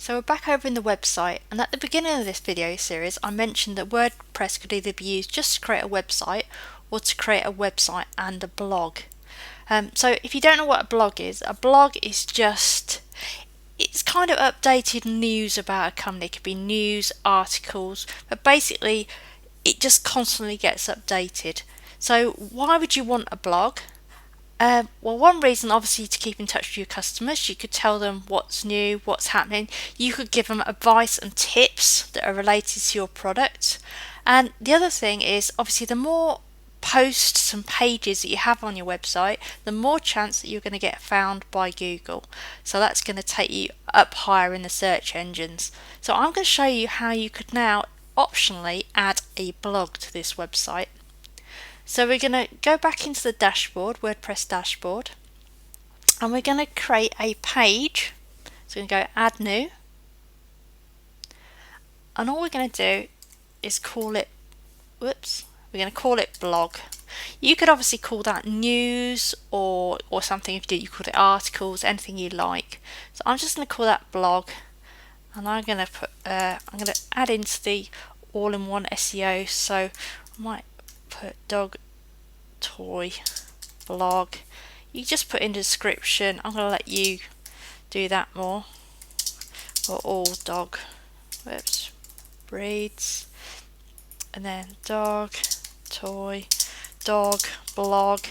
So we're back over in the website, and at the beginning of this video series I mentioned that WordPress could either be used just to create a website or to create a website and a blog. So if you don't know what a blog is just, it's kind of updated news about a company. It could be news, articles, but basically it just constantly gets updated. So why would you want a blog? Well, one reason, obviously, to keep in touch with your customers. You could tell them what's new, what's happening. You could give them advice and tips that are related to your product. And the other thing is, obviously, the more posts and pages that you have on your website, the more chance that you're going to get found by Google. So that's going to take you up higher in the search engines. So I'm going to show you how you could now optionally add a blog to this website. So we're going to go back into the dashboard, WordPress dashboard, and we're going to create a page. So we're going to go add new, and all we're going to do is call it, we're going to call it blog. You could obviously call that news or something. If you call it articles, anything you like. So I'm just going to call that blog, and I'm going to put I'm going to add into the all-in-one SEO. So I might put dog toy blog. You just put in the description. I'm going to let you do that more. For all dog breeds, and then dog toy dog blog.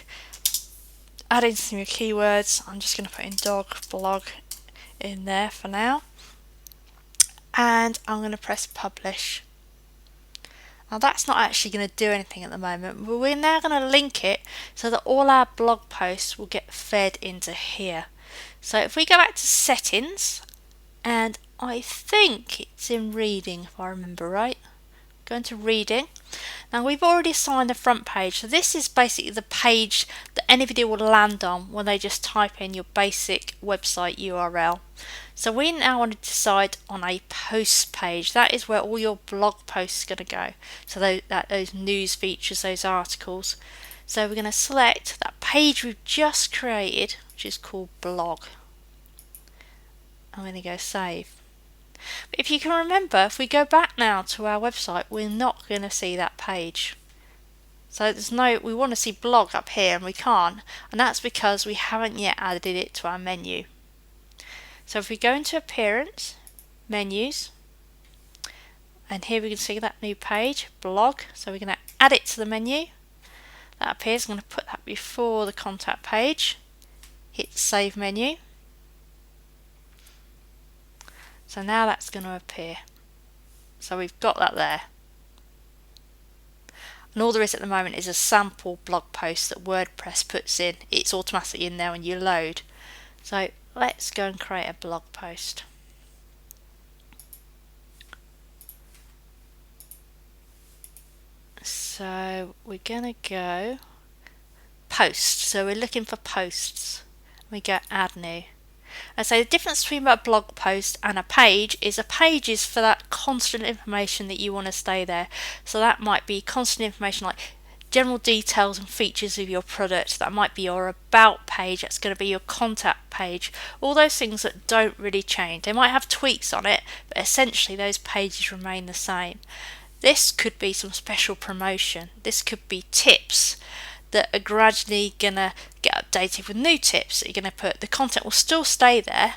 Add in some keywords. I'm just going to put in dog blog in there for now, and I'm going to press publish. Now that's not actually going to do anything at the moment, but we're now going to link it so that all our blog posts will get fed into here. So if we go back to settings, and I think it's in reading if I remember right. Go into reading. Now we've already assigned the front page, so this is basically the page that anybody will land on when they just type in your basic website URL. So we now want to decide on a post page. That is where all your blog posts are going to go. So those news features, those articles. So we're going to select that page we've just created, which is called blog. I'm going to go save. But if you can remember, if we go back now to our website, we're not going to see that page. So we want to see blog up here and we can't, and that's because we haven't yet added it to our menu. So if we go into appearance, menus, and here we can see that new page, blog. So we're going to add it to the menu. That appears. I'm going to put that before the contact page. Hit save menu. So now that's going to appear. So we've got that there. And all there is at the moment is a sample blog post that WordPress puts in. It's automatically in there when you load. So let's go and create a blog post. So we're going to go post. So we're looking for posts. We go add new. And so the difference between a blog post and a page is for that constant information that you want to stay there. So that might be constant information like general details and features of your product. That might be your about page. That's going to be your contact page. All those things that don't really change. They might have tweaks on it, but essentially those pages remain the same. This could be some special promotion. This could be tips that are gradually going to get updated with new tips that you're going to put. The content will still stay there,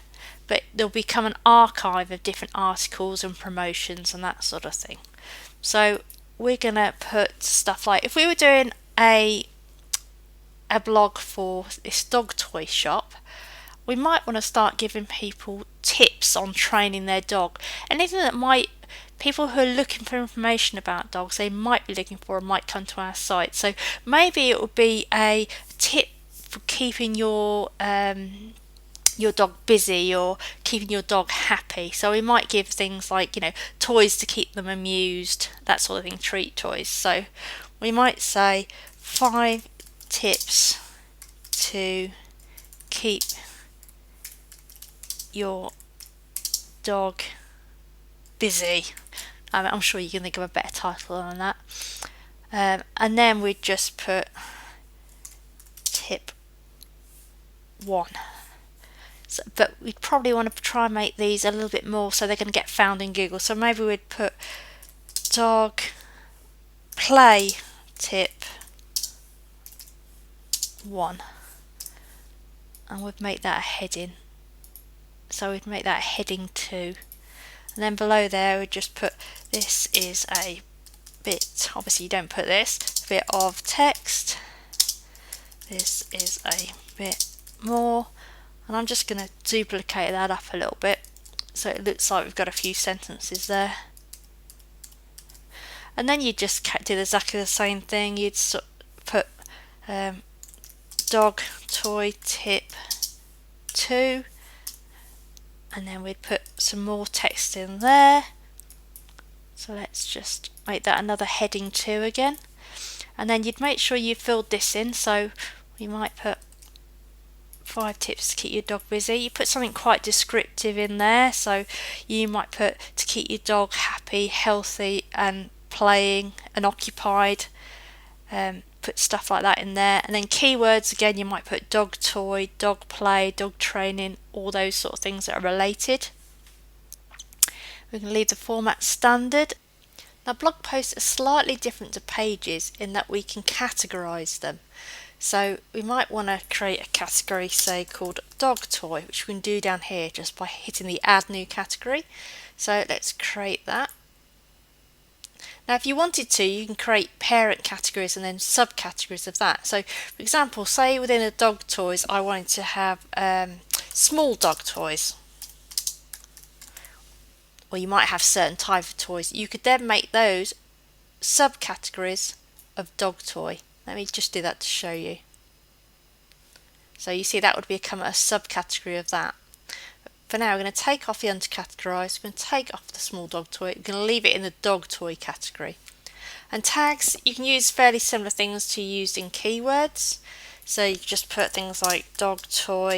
but there'll become an archive of different articles and promotions and that sort of thing. So we're going to put stuff like, if we were doing a blog for this dog toy shop, we might want to start giving people tips on training their dog. Anything that people who are looking for information about dogs, they might be looking for, and might come to our site. So maybe it would be a tip for keeping your dog busy or keeping your dog happy. So we might give things like, toys to keep them amused, that sort of thing, treat toys. So we might say 5 tips to keep your dog busy. I'm sure you can think of a better title than that. And then we'd just put tip 1. but we'd probably want to try and make these a little bit more so they're going to get found in Google. So maybe we'd put dog play tip 1, and we'd make that a heading. So we'd make that a heading 2, and then below there we'd just put this is a bit, obviously you don't put this, bit of text, this is a bit more, and I'm just going to duplicate that up a little bit so it looks like we've got a few sentences there. And then you just do exactly the same thing. You'd put dog toy tip 2, and then we'd put some more text in there. So let's just make that another heading 2 again, and then you'd make sure you filled this in. So we might put 5 tips to keep your dog busy. You put something quite descriptive in there, so you might put to keep your dog happy, healthy and playing and occupied. Put stuff like that in there, and then keywords again, you might put dog toy, dog play, dog training, all those sort of things that are related. We're going to leave the format standard. Now blog posts are slightly different to pages in that we can categorize them. So we might want to create a category, say called dog toy, which we can do down here just by hitting the add new category. So let's create that. Now if you wanted to, you can create parent categories and then subcategories of that. So for example, say within a dog toys I wanted to have small dog toys, or you might have certain type of toys. You could then make those subcategories of dog toy. Let me just do that to show you. So you see that would become a subcategory of that. For now, we're going to take off the undercategorized, we're going to take off the small dog toy, we're going to leave it in the dog toy category. And tags, you can use fairly similar things to used in keywords. So you can just put things like dog toy,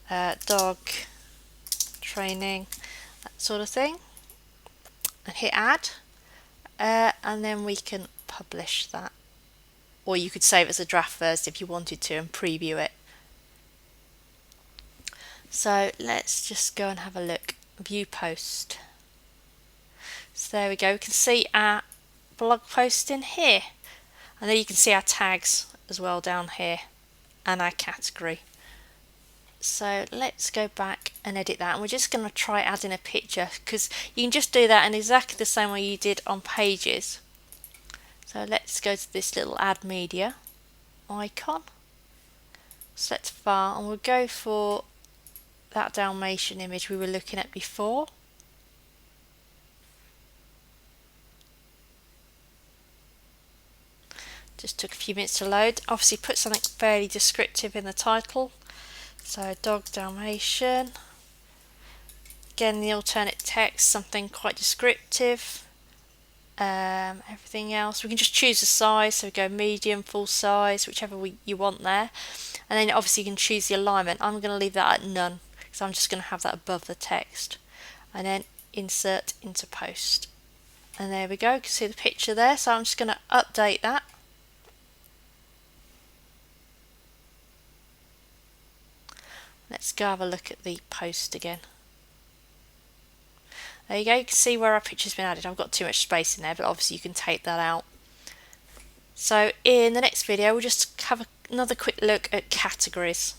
dog training, that sort of thing, and hit add, and then we can publish that. Or you could save it as a draft version if you wanted to and preview it. So let's just go and have a look. View post. So there we go. We can see our blog post in here. And then you can see our tags as well down here and our category. So let's go back and edit that. And we're just going to try adding a picture, because you can just do that in exactly the same way you did on pages. So let's go to this little add media icon. Select file, and we'll go for that Dalmatian image we were looking at before. Just took a few minutes to load. Obviously put something fairly descriptive in the title. So dog Dalmatian. Again, the alternate text, something quite descriptive. Everything else, we can just choose the size, so we go medium, full size, whichever you want there. And then obviously you can choose the alignment. I'm going to leave that at none, because I'm just going to have that above the text. And then insert into post. And there we go, you can see the picture there. So I'm just going to update that. Let's go have a look at the post again. There you go, you can see where our picture's been added. I've got too much space in there, but obviously you can take that out. So in the next video we'll just have another quick look at categories.